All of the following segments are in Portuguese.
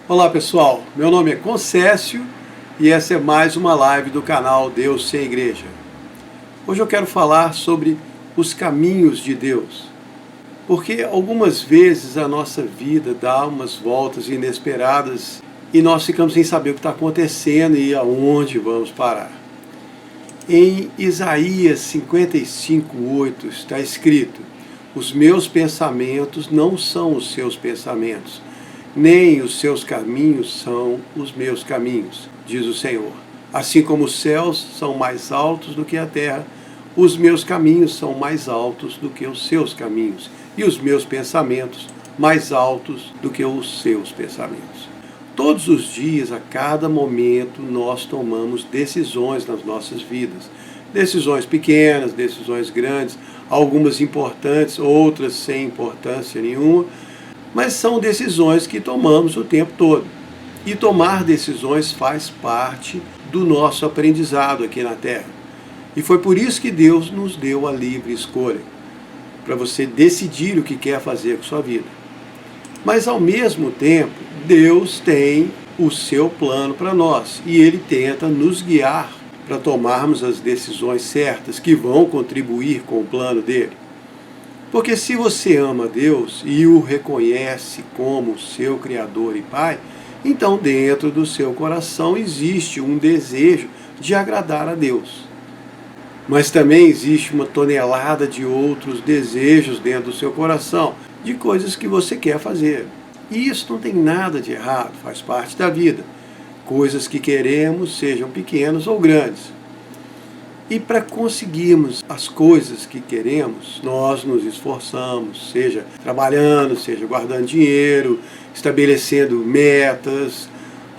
Olá pessoal, meu nome é Concécio e essa é mais uma live do canal Deus Sem Igreja. Hoje eu quero falar sobre os caminhos de Deus, porque algumas vezes a nossa vida dá umas voltas inesperadas e nós ficamos sem saber o que está acontecendo e aonde vamos parar. Em Isaías 55:8 está escrito: os meus pensamentos não são os seus pensamentos, nem os seus caminhos são os meus caminhos, diz o Senhor. Assim como os céus são mais altos do que a terra, os meus caminhos são mais altos do que os seus caminhos, e os meus pensamentos mais altos do que os seus pensamentos. Todos os dias, a cada momento, nós tomamos decisões nas nossas vidas. Decisões pequenas, decisões grandes, algumas importantes, outras sem importância nenhuma, mas são decisões que tomamos o tempo todo. E tomar decisões faz parte do nosso aprendizado aqui na Terra. E foi por isso que Deus nos deu a livre escolha, para você decidir o que quer fazer com sua vida. Mas ao mesmo tempo, Deus tem o seu plano para nós e Ele tenta nos guiar para tomarmos as decisões certas que vão contribuir com o plano dele. Porque se você ama Deus e o reconhece como seu Criador e Pai, então dentro do seu coração existe um desejo de agradar a Deus. Mas também existe uma tonelada de outros desejos dentro do seu coração, de coisas que você quer fazer. E isso não tem nada de errado, faz parte da vida. Coisas que queremos, sejam pequenas ou grandes. E para conseguirmos as coisas que queremos, nós nos esforçamos, seja trabalhando, seja guardando dinheiro, estabelecendo metas.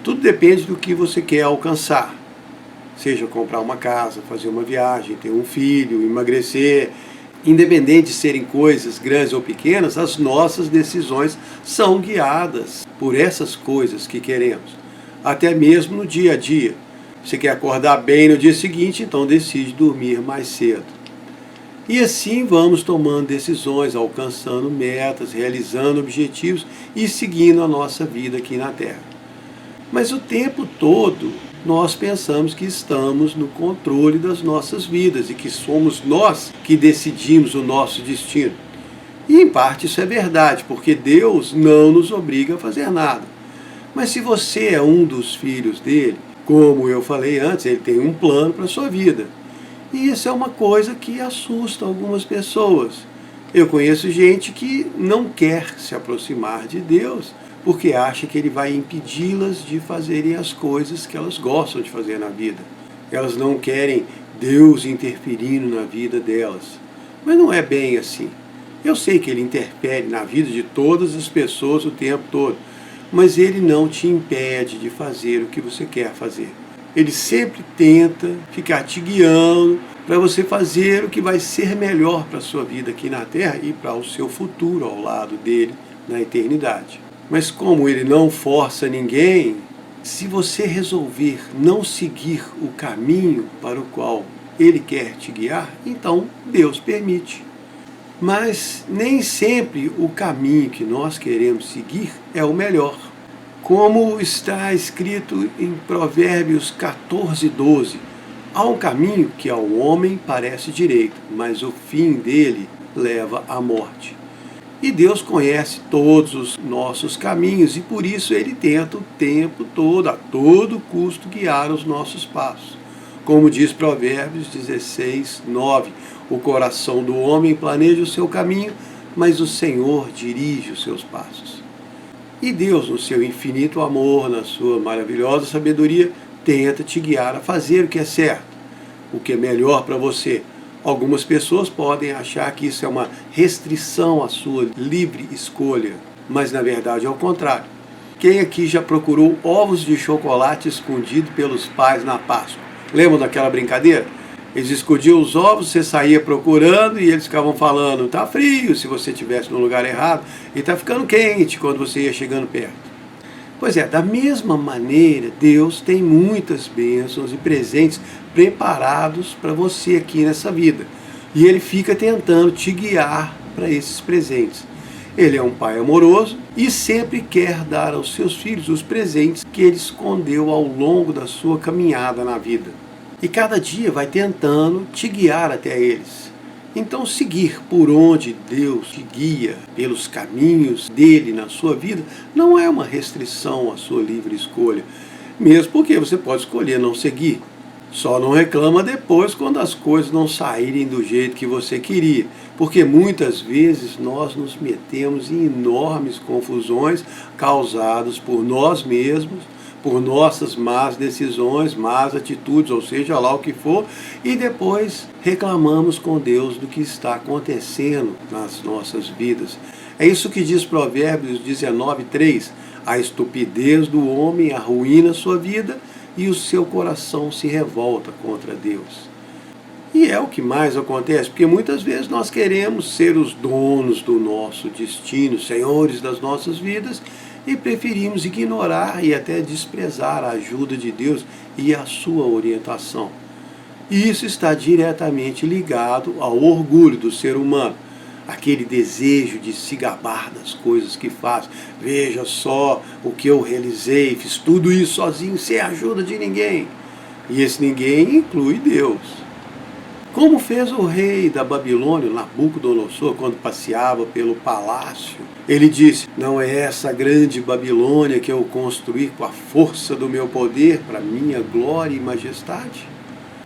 Tudo depende do que você quer alcançar. Seja comprar uma casa, fazer uma viagem, ter um filho, emagrecer. Independente de serem coisas grandes ou pequenas, as nossas decisões são guiadas por essas coisas que queremos. Até mesmo no dia a dia. Você quer acordar bem no dia seguinte, então decide dormir mais cedo. E assim vamos tomando decisões, alcançando metas, realizando objetivos e seguindo a nossa vida aqui na Terra. Mas o tempo todo nós pensamos que estamos no controle das nossas vidas e que somos nós que decidimos o nosso destino. E em parte isso é verdade, porque Deus não nos obriga a fazer nada. Mas se você é um dos filhos dele, como eu falei antes, ele tem um plano para a sua vida. E isso é uma coisa que assusta algumas pessoas. Eu conheço gente que não quer se aproximar de Deus porque acha que ele vai impedi-las de fazerem as coisas que elas gostam de fazer na vida. Elas não querem Deus interferindo na vida delas. Mas não é bem assim. Eu sei que ele interfere na vida de todas as pessoas o tempo todo, mas ele não te impede de fazer o que você quer fazer. Ele sempre tenta ficar te guiando para você fazer o que vai ser melhor para a sua vida aqui na Terra e para o seu futuro ao lado dele na eternidade. Mas como ele não força ninguém, se você resolver não seguir o caminho para o qual ele quer te guiar, então Deus permite. Mas nem sempre o caminho que nós queremos seguir é o melhor. Como está escrito em Provérbios 14:12, há um caminho que ao homem parece direito, mas o fim dele leva à morte. E Deus conhece todos os nossos caminhos e por isso Ele tenta o tempo todo, a todo custo, guiar os nossos passos. Como diz Provérbios 16:9, o coração do homem planeja o seu caminho, mas o Senhor dirige os seus passos. E Deus, no seu infinito amor, na sua maravilhosa sabedoria, tenta te guiar a fazer o que é certo, o que é melhor para você. Algumas pessoas podem achar que isso é uma restrição à sua livre escolha, mas na verdade é o contrário. Quem aqui já procurou ovos de chocolate escondido pelos pais na Páscoa? Lembram daquela brincadeira? Eles escondiam os ovos, você saía procurando e eles ficavam falando, tá frio se você estivesse no lugar errado, e tá ficando quente quando você ia chegando perto. Pois é, da mesma maneira, Deus tem muitas bênçãos e presentes preparados para você aqui nessa vida. E Ele fica tentando te guiar para esses presentes. Ele é um pai amoroso e sempre quer dar aos seus filhos os presentes que ele escondeu ao longo da sua caminhada na vida. E cada dia vai tentando te guiar até eles. Então, seguir por onde Deus te guia, pelos caminhos dele na sua vida, não é uma restrição à sua livre escolha, mesmo porque você pode escolher não seguir. Só não reclama depois quando as coisas não saírem do jeito que você queria, porque muitas vezes nós nos metemos em enormes confusões causadas por nós mesmos, por nossas más decisões, más atitudes, ou seja lá o que for, e depois reclamamos com Deus do que está acontecendo nas nossas vidas. É isso que diz Provérbios 19:3, a estupidez do homem arruína sua vida e o seu coração se revolta contra Deus. E é o que mais acontece, porque muitas vezes nós queremos ser os donos do nosso destino, senhores das nossas vidas, e preferimos ignorar e até desprezar a ajuda de Deus e a sua orientação. E isso está diretamente ligado ao orgulho do ser humano, aquele desejo de se gabar das coisas que faz. Veja só o que eu realizei, fiz tudo isso sozinho, sem a ajuda de ninguém. E esse ninguém inclui Deus. Como fez o rei da Babilônia, Nabucodonosor, quando passeava pelo palácio. Ele disse: não é essa grande Babilônia que eu construí com a força do meu poder para minha glória e majestade?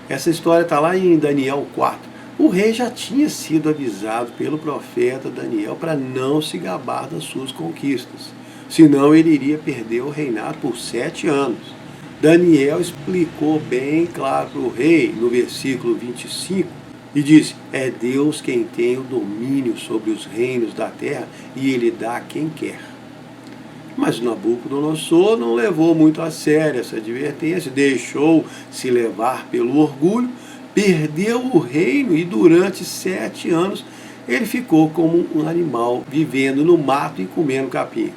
Essa história está lá em Daniel 4. O rei já tinha sido avisado pelo profeta Daniel para não se gabar das suas conquistas, senão ele iria perder o reinado por 7 anos. Daniel explicou bem claro para o rei, no versículo 25, e disse: é Deus quem tem o domínio sobre os reinos da terra, e ele dá a quem quer. Mas Nabucodonosor não levou muito a sério essa advertência, deixou-se levar pelo orgulho, perdeu o reino e durante 7 anos ele ficou como um animal vivendo no mato e comendo capim.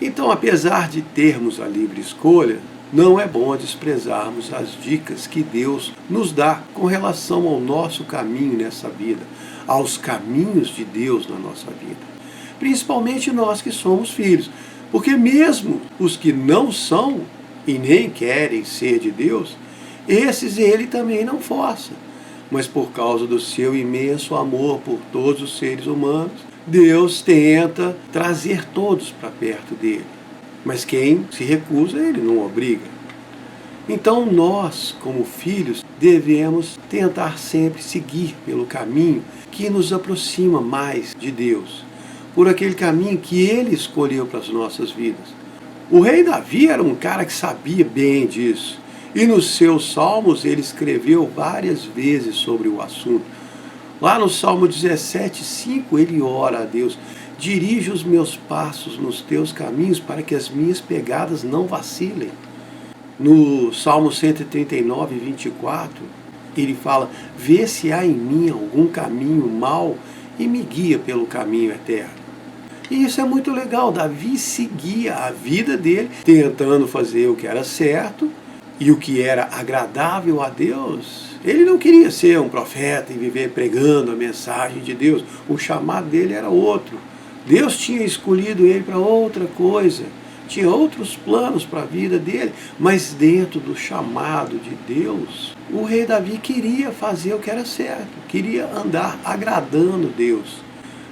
Então, apesar de termos a livre escolha, não é bom desprezarmos as dicas que Deus nos dá com relação ao nosso caminho nessa vida, aos caminhos de Deus na nossa vida. Principalmente nós que somos filhos, porque mesmo os que não são e nem querem ser de Deus, esses ele também não força. Mas por causa do seu imenso amor por todos os seres humanos, Deus tenta trazer todos para perto dele. Mas quem se recusa, ele não obriga. Então nós, como filhos, devemos tentar sempre seguir pelo caminho que nos aproxima mais de Deus, por aquele caminho que ele escolheu para as nossas vidas. O rei Davi era um cara que sabia bem disso, e nos seus salmos ele escreveu várias vezes sobre o assunto. Lá no Salmo 17:5 ele ora a Deus: dirige os meus passos nos teus caminhos para que as minhas pegadas não vacilem. No Salmo 139:24, ele fala: vê se há em mim algum caminho mau e me guia pelo caminho eterno. E isso é muito legal. Davi seguia a vida dele, tentando fazer o que era certo e o que era agradável a Deus. Ele não queria ser um profeta e viver pregando a mensagem de Deus. O chamado dele era outro. Deus tinha escolhido ele para outra coisa, tinha outros planos para a vida dele, mas dentro do chamado de Deus, o rei Davi queria fazer o que era certo, queria andar agradando Deus.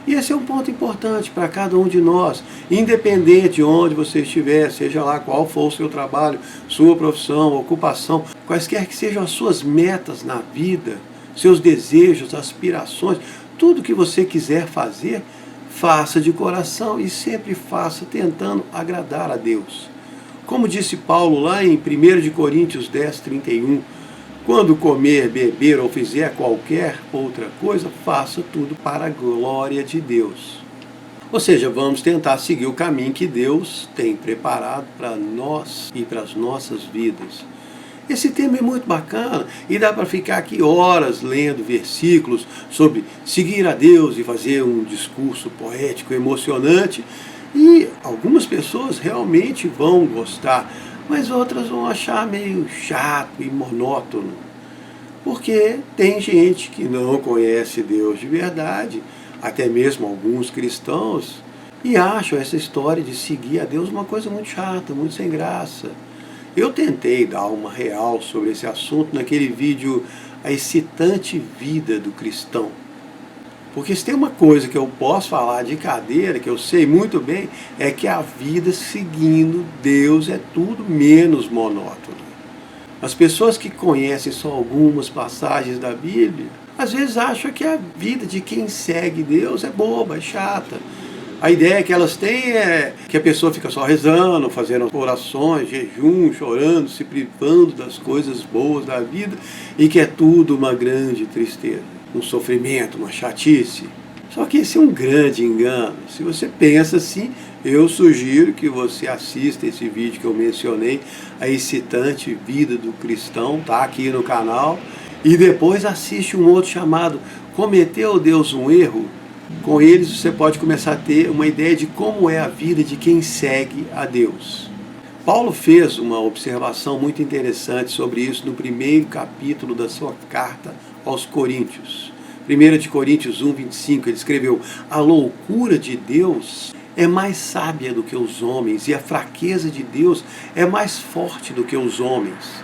E esse é um ponto importante para cada um de nós, independente de onde você estiver, seja lá qual for o seu trabalho, sua profissão, ocupação, quaisquer que sejam as suas metas na vida, seus desejos, aspirações, tudo que você quiser fazer, faça de coração e sempre faça tentando agradar a Deus. Como disse Paulo lá em 1 Coríntios 10:31, quando comer, beber ou fizer qualquer outra coisa, faça tudo para a glória de Deus. Ou seja, vamos tentar seguir o caminho que Deus tem preparado para nós e para as nossas vidas. Esse tema é muito bacana e dá para ficar aqui horas lendo versículos sobre seguir a Deus e fazer um discurso poético, emocionante. E algumas pessoas realmente vão gostar, mas outras vão achar meio chato e monótono. Porque tem gente que não conhece Deus de verdade, até mesmo alguns cristãos e acham essa história de seguir a Deus uma coisa muito chata, muito sem graça. Eu tentei dar uma real sobre esse assunto naquele vídeo A Excitante Vida do Cristão. Porque se tem uma coisa que eu posso falar de cadeira, que eu sei muito bem, é que a vida seguindo Deus é tudo menos monótono. As pessoas que conhecem só algumas passagens da Bíblia, às vezes acham que a vida de quem segue Deus é boba, é chata. A ideia que elas têm é que a pessoa fica só rezando, fazendo orações, jejum, chorando, se privando das coisas boas da vida e que é tudo uma grande tristeza, um sofrimento, uma chatice. Só que esse é um grande engano. Se você pensa assim, eu sugiro que você assista esse vídeo que eu mencionei, A Excitante Vida do Cristão, está aqui no canal, e depois assiste um outro chamado Cometeu Deus um Erro? Com eles você pode começar a ter uma ideia de como é a vida de quem segue a Deus. Paulo fez uma observação muito interessante sobre isso no primeiro capítulo da sua carta aos Coríntios. 1 Coríntios 1, 25, ele escreveu: a loucura de Deus é mais sábia do que os homens, e a fraqueza de Deus é mais forte do que os homens.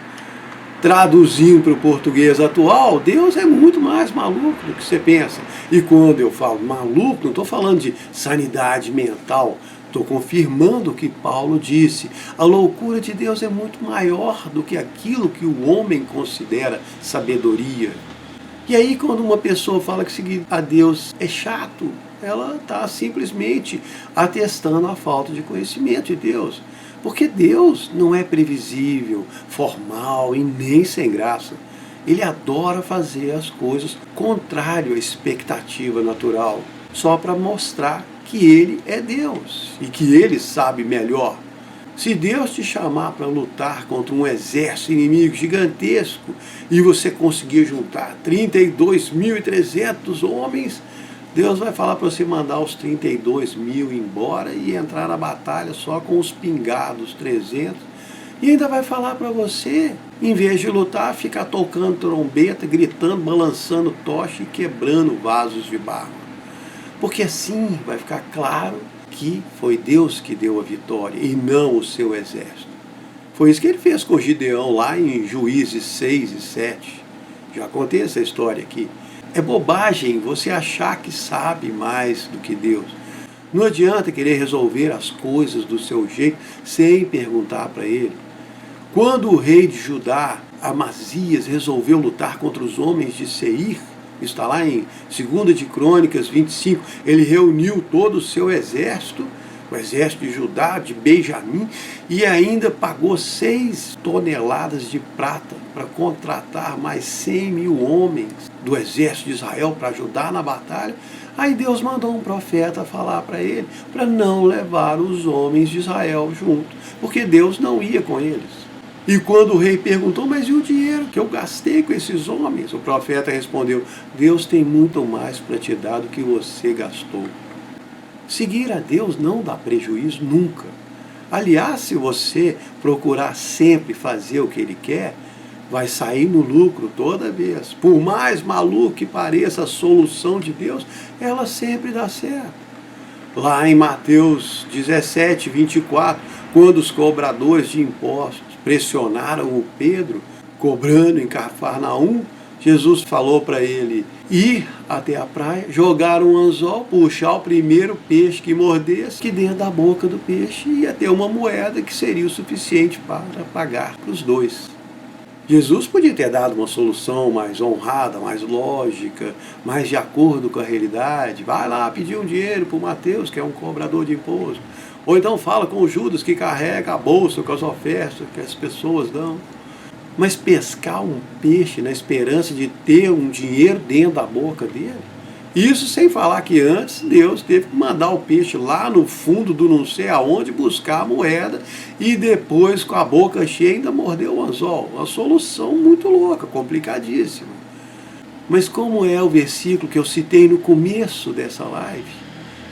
Traduzindo para o português atual, Deus é muito mais maluco do que você pensa. E quando eu falo maluco, não estou falando de sanidade mental, estou confirmando o que Paulo disse. A loucura de Deus é muito maior do que aquilo que o homem considera sabedoria. E aí, quando uma pessoa fala que seguir a Deus é chato, ela está simplesmente atestando a falta de conhecimento de Deus. Porque Deus não é previsível, formal e nem sem graça. Ele adora fazer as coisas contrário à expectativa natural, só para mostrar que Ele é Deus e que Ele sabe melhor. Se Deus te chamar para lutar contra um exército inimigo gigantesco e você conseguir juntar 32.300 homens, Deus vai falar para você mandar os 32 mil embora e entrar na batalha só com os pingados 300. E ainda vai falar para você, em vez de lutar, ficar tocando trombeta, gritando, balançando tocha e quebrando vasos de barro. Porque assim vai ficar claro que foi Deus que deu a vitória e não o seu exército. Foi isso que ele fez com Gideão lá em Juízes 6 e 7. Já contei essa história aqui. É bobagem você achar que sabe mais do que Deus. Não adianta querer resolver as coisas do seu jeito sem perguntar para Ele. Quando o rei de Judá, Amazias, resolveu lutar contra os homens de Seir, está lá em 2 de Crônicas 25, ele reuniu todo o seu exército, o exército de Judá, de Benjamim, e ainda pagou 6 toneladas de prata para contratar mais 100 mil homens do exército de Israel para ajudar na batalha. Aí Deus mandou um profeta falar para ele, para não levar os homens de Israel junto, porque Deus não ia com eles. E quando o rei perguntou, mas e o dinheiro que eu gastei com esses homens? O profeta respondeu, Deus tem muito mais para te dar do que você gastou. Seguir a Deus não dá prejuízo nunca. Aliás, se você procurar sempre fazer o que Ele quer, vai sair no lucro toda vez. Por mais maluco que pareça a solução de Deus, ela sempre dá certo. Lá em Mateus 17, 24, quando os cobradores de impostos pressionaram o Pedro, cobrando em Cafarnaum, Jesus falou para ele ir até a praia, jogar um anzol, puxar o primeiro peixe que mordesse, que dentro da boca do peixe ia ter uma moeda que seria o suficiente para pagar para os dois. Jesus podia ter dado uma solução mais honrada, mais lógica, mais de acordo com a realidade. Vai lá pedir um dinheiro para o Mateus, que é um cobrador de imposto. Ou então fala com o Judas, que carrega a bolsa com as ofertas que as pessoas dão. Mas pescar um peixe na esperança de ter um dinheiro dentro da boca dele? Isso sem falar que antes Deus teve que mandar o peixe lá no fundo do não sei aonde buscar a moeda e depois com a boca cheia ainda mordeu o anzol. Uma solução muito louca, complicadíssima. Mas como é o versículo que eu citei no começo dessa live?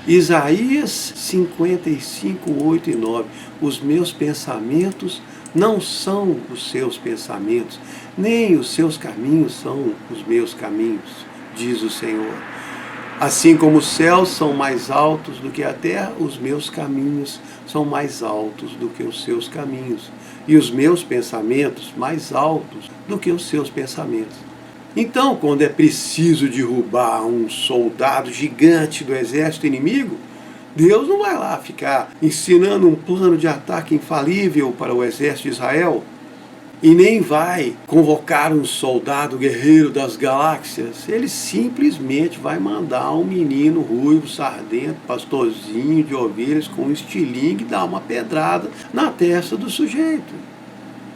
Isaías 55, 8 e 9. Os meus pensamentos não são os seus pensamentos, nem os seus caminhos são os meus caminhos, diz o Senhor. Assim como os céus são mais altos do que a terra, os meus caminhos são mais altos do que os seus caminhos, e os meus pensamentos mais altos do que os seus pensamentos. Então, quando é preciso derrubar um soldado gigante do exército inimigo, Deus não vai lá ficar ensinando um plano de ataque infalível para o exército de Israel, e nem vai convocar um soldado guerreiro das galáxias. Ele simplesmente vai mandar um menino ruivo, sardento, pastorzinho de ovelhas com um estilingue e dar uma pedrada na testa do sujeito.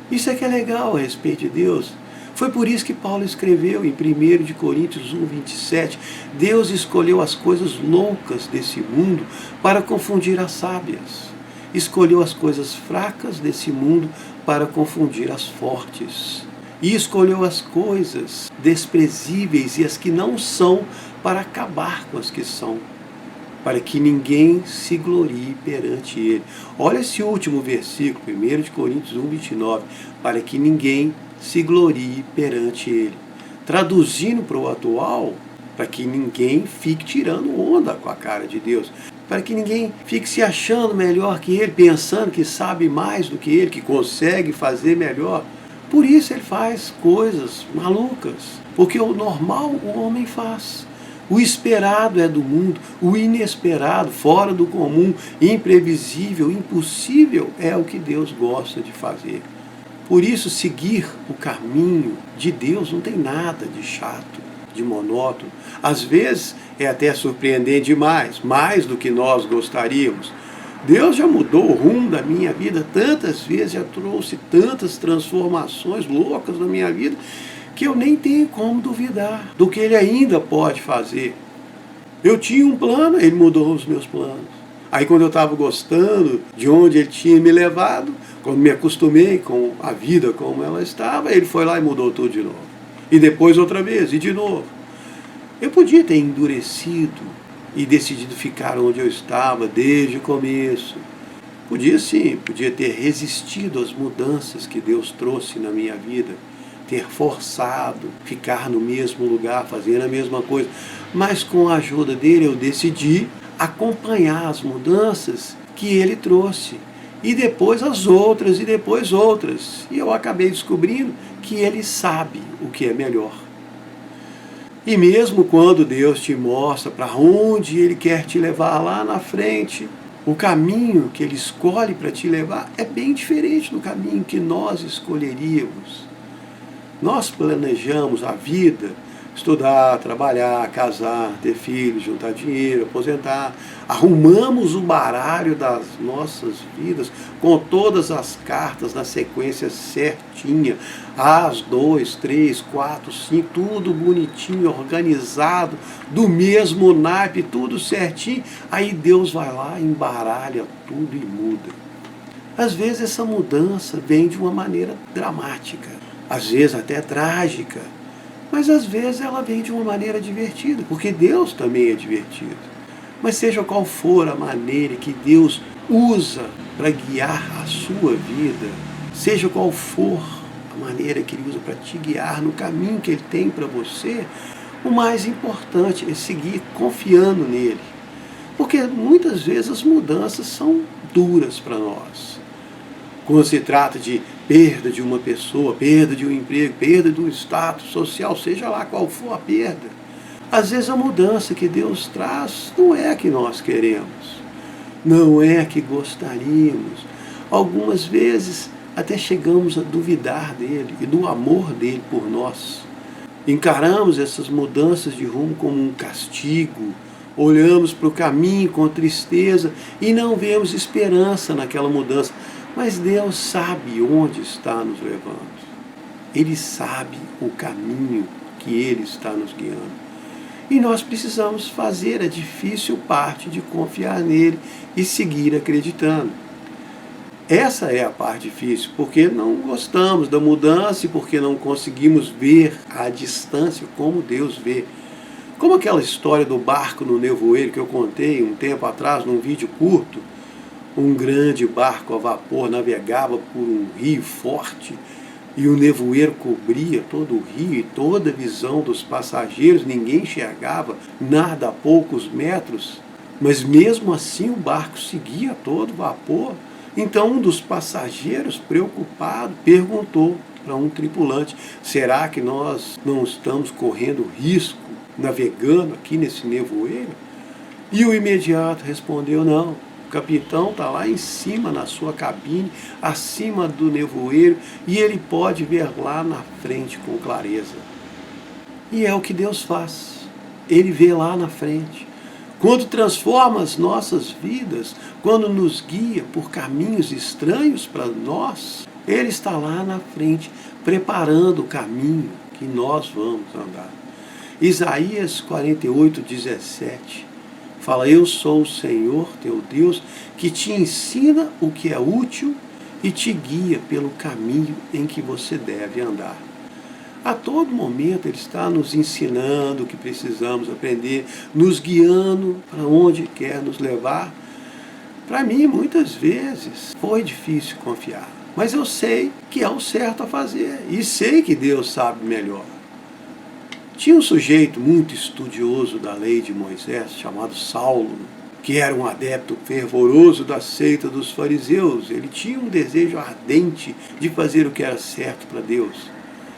Isso é que é legal a respeito de Deus. Foi por isso que Paulo escreveu em 1 de Coríntios 1:27, Deus escolheu as coisas loucas desse mundo para confundir as sábias. Escolheu as coisas fracas desse mundo para confundir as fortes. E escolheu as coisas desprezíveis e as que não são para acabar com as que são, para que ninguém se glorie perante ele. Olha esse último versículo, 1 de Coríntios 1:29, para que ninguém se glorie perante ele. Traduzindo para o atual, para que ninguém fique tirando onda com a cara de Deus, para que ninguém fique se achando melhor que ele, pensando que sabe mais do que ele, que consegue fazer melhor. Por isso ele faz coisas malucas, porque o normal o homem faz. O esperado é do mundo, o inesperado, fora do comum, imprevisível, impossível é o que Deus gosta de fazer. Por isso, seguir o caminho de Deus não tem nada de chato, de monótono. Às vezes é até surpreendente demais, mais do que nós gostaríamos. Deus já mudou o rumo da minha vida tantas vezes, já trouxe tantas transformações loucas na minha vida, que eu nem tenho como duvidar do que Ele ainda pode fazer. Eu tinha um plano, Ele mudou os meus planos. Aí quando eu estava gostando de onde Ele tinha me levado, quando me acostumei com a vida como ela estava, Ele foi lá e mudou tudo de novo. E depois outra vez, e de novo. Eu podia ter endurecido e decidido ficar onde eu estava desde o começo. Podia sim, podia ter resistido às mudanças que Deus trouxe na minha vida, ter forçado, ficar no mesmo lugar, fazendo a mesma coisa. Mas com a ajuda dele eu decidi acompanhar as mudanças que ele trouxe. E depois as outras, e depois outras. E eu acabei descobrindo que ele sabe o que é melhor. E mesmo quando Deus te mostra para onde Ele quer te levar lá na frente, o caminho que Ele escolhe para te levar é bem diferente do caminho que nós escolheríamos. Nós planejamos a vida, estudar, trabalhar, casar, ter filhos, juntar dinheiro, aposentar. Arrumamos o baralho das nossas vidas com todas as cartas na sequência certinha. As 2, 3, 4, 5, tudo bonitinho, organizado, do mesmo naipe, tudo certinho. Aí Deus vai lá, embaralha tudo e muda. Às vezes essa mudança vem de uma maneira dramática, às vezes até trágica. Mas às vezes ela vem de uma maneira divertida, porque Deus também é divertido. Mas seja qual for a maneira que Deus usa para guiar a sua vida, seja qual for a maneira que Ele usa para te guiar no caminho que Ele tem para você, o mais importante é seguir confiando nele. Porque muitas vezes as mudanças são duras para nós. Quando se trata de perda de uma pessoa, perda de um emprego, perda de um status social, seja lá qual for a perda. Às vezes a mudança que Deus traz não é a que nós queremos, não é a que gostaríamos. Algumas vezes até chegamos a duvidar dele e do amor dele por nós. Encaramos essas mudanças de rumo como um castigo, olhamos para o caminho com tristeza e não vemos esperança naquela mudança. Mas Deus sabe onde está nos levando. Ele sabe o caminho que Ele está nos guiando. E nós precisamos fazer a difícil parte de confiar nele e seguir acreditando. Essa é a parte difícil, porque não gostamos da mudança e porque não conseguimos ver à distância como Deus vê. Como aquela história do barco no nevoeiro que eu contei um tempo atrás num vídeo curto. Um grande barco a vapor navegava por um rio forte, e o nevoeiro cobria todo o rio e toda a visão dos passageiros, ninguém enxergava nada a poucos metros, mas mesmo assim o barco seguia a todo vapor. Então um dos passageiros, preocupado, perguntou para um tripulante: será que nós não estamos correndo risco navegando aqui nesse nevoeiro? E o imediato respondeu: não, o capitão está lá em cima na sua cabine, acima do nevoeiro, e ele pode ver lá na frente com clareza. E é o que Deus faz. Ele vê lá na frente. Quando transforma as nossas vidas, quando nos guia por caminhos estranhos para nós, Ele está lá na frente, preparando o caminho que nós vamos andar. Isaías 48:17 fala: eu sou o Senhor teu Deus, que te ensina o que é útil e te guia pelo caminho em que você deve andar. A todo momento Ele está nos ensinando o que precisamos aprender, nos guiando para onde quer nos levar. Para mim, muitas vezes, foi difícil confiar, mas eu sei que é o certo a fazer e sei que Deus sabe melhor. Tinha um sujeito muito estudioso da lei de Moisés, chamado Saulo, que era um adepto fervoroso da seita dos fariseus. Ele tinha um desejo ardente de fazer o que era certo para Deus.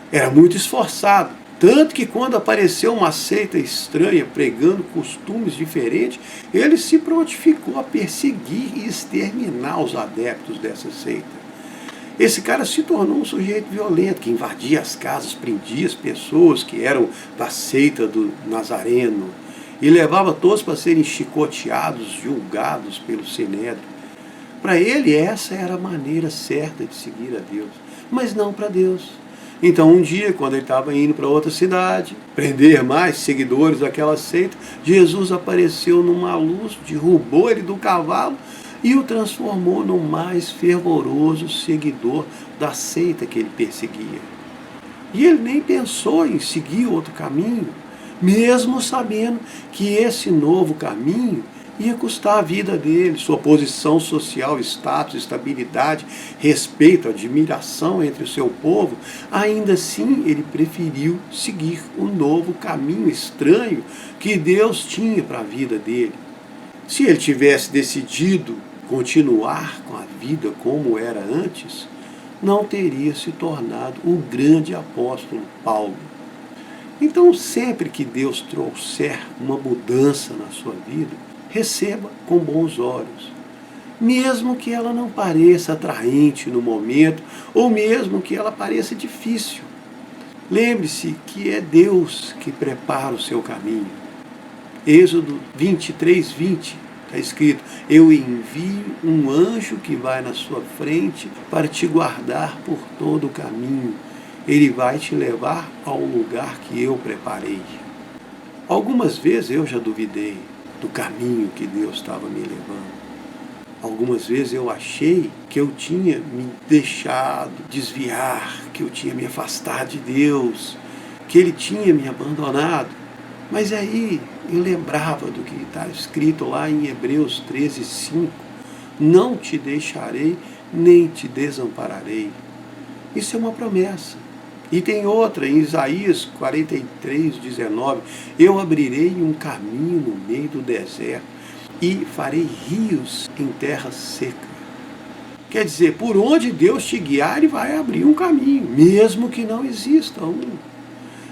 Era muito esforçado, tanto que quando apareceu uma seita estranha pregando costumes diferentes, ele se prontificou a perseguir e exterminar os adeptos dessa seita. Esse cara se tornou um sujeito violento, que invadia as casas, prendia as pessoas que eram da seita do Nazareno e levava todos para serem chicoteados, julgados pelo Sinédrio. Para ele, essa era a maneira certa de seguir a Deus, mas não para Deus. Então um dia, quando ele estava indo para outra cidade, prender mais seguidores daquela seita, Jesus apareceu numa luz, derrubou ele do cavalo e o transformou no mais fervoroso seguidor da seita que ele perseguia. E ele nem pensou em seguir outro caminho, mesmo sabendo que esse novo caminho ia custar a vida dele, sua posição social, status, estabilidade, respeito, admiração entre o seu povo. Ainda assim, ele preferiu seguir um novo caminho estranho que Deus tinha para a vida dele. Se ele tivesse decidido continuar com a vida como era antes, não teria se tornado o grande apóstolo Paulo. Então, sempre que Deus trouxer uma mudança na sua vida, receba com bons olhos, mesmo que ela não pareça atraente no momento, ou mesmo que ela pareça difícil. Lembre-se que é Deus que prepara o seu caminho. Êxodo 23:20 está escrito: eu envio um anjo que vai na sua frente para te guardar por todo o caminho. Ele vai te levar ao lugar que eu preparei. Algumas vezes eu já duvidei do caminho que Deus estava me levando. Algumas vezes eu achei que eu tinha me deixado desviar, que eu tinha me afastado de Deus, que Ele tinha me abandonado. Mas aí eu lembrava do que está escrito lá em Hebreus 13:5. Não te deixarei, nem te desampararei. Isso é uma promessa. E tem outra, em Isaías 43:19, eu abrirei um caminho no meio do deserto e farei rios em terra seca. Quer dizer, por onde Deus te guiar, Ele vai abrir um caminho, mesmo que não exista um.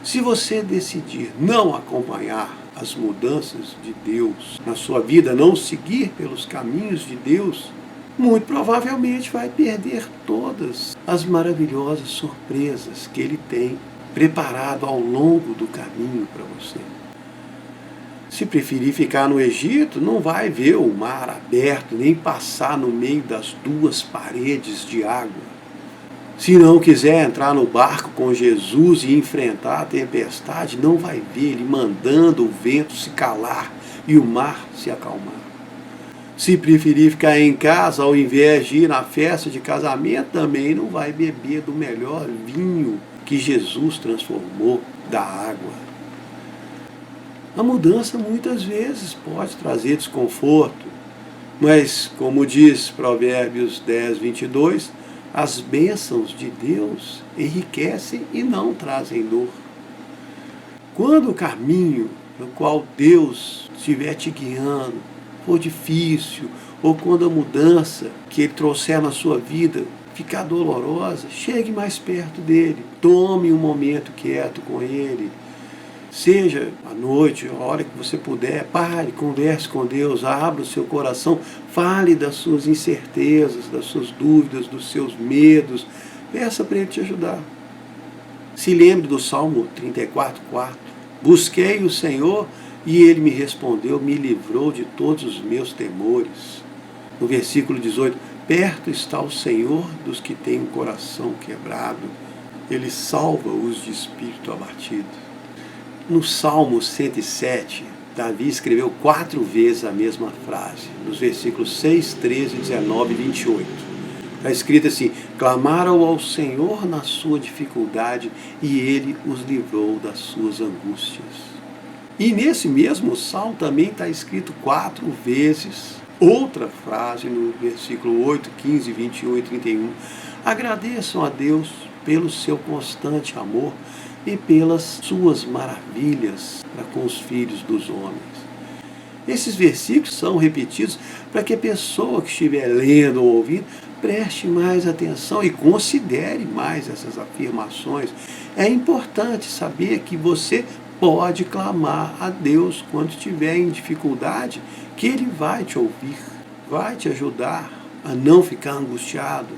Se você decidir não acompanhar as mudanças de Deus na sua vida, não seguir pelos caminhos de Deus, muito provavelmente vai perder todas as maravilhosas surpresas que Ele tem preparado ao longo do caminho para você. Se preferir ficar no Egito, não vai ver o mar aberto, nem passar no meio das duas paredes de água. Se não quiser entrar no barco com Jesus e enfrentar a tempestade, não vai ver Ele mandando o vento se calar e o mar se acalmar. Se preferir ficar em casa ao invés de ir na festa de casamento, também não vai beber do melhor vinho que Jesus transformou da água. A mudança muitas vezes pode trazer desconforto, mas, como diz Provérbios 10:22, As bênçãos de Deus enriquecem e não trazem dor. Quando o caminho no qual Deus estiver te guiando for difícil, ou quando a mudança que Ele trouxer na sua vida ficar dolorosa, chegue mais perto dele, tome um momento quieto com Ele. Seja à noite, a hora que você puder, pare, converse com Deus, abra o seu coração, fale das suas incertezas, das suas dúvidas, dos seus medos, peça para Ele te ajudar. Se lembre do Salmo 34:4. Busquei o Senhor e Ele me respondeu, me livrou de todos os meus temores. No versículo 18, perto está o Senhor dos que têm o coração quebrado, Ele salva os de espírito abatido. No Salmo 107, Davi escreveu 4 vezes a mesma frase, nos versículos 6, 13, 19 e 28. Está escrito assim: clamaram ao Senhor na sua dificuldade e Ele os livrou das suas angústias. E nesse mesmo salmo também está escrito 4 vezes outra frase no versículo 8, 15, 21 e 31. Agradeçam a Deus pelo seu constante amor e pelas suas maravilhas para com os filhos dos homens. Esses versículos são repetidos para que a pessoa que estiver lendo ou ouvindo preste mais atenção e considere mais essas afirmações. É importante saber que você pode clamar a Deus quando estiver em dificuldade, que Ele vai te ouvir, vai te ajudar a não ficar angustiado.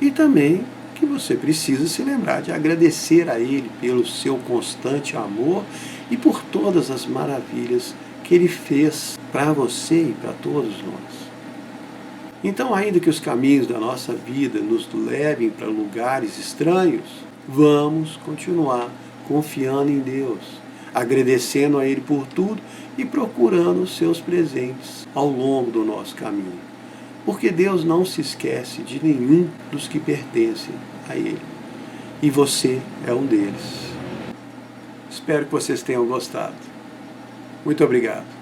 E também que você precisa se lembrar de agradecer a Ele pelo seu constante amor e por todas as maravilhas que Ele fez para você e para todos nós. Então, ainda que os caminhos da nossa vida nos levem para lugares estranhos, vamos continuar confiando em Deus, agradecendo a Ele por tudo e procurando os seus presentes ao longo do nosso caminho. Porque Deus não se esquece de nenhum dos que pertencem a Ele. E você é um deles. Espero que vocês tenham gostado. Muito obrigado.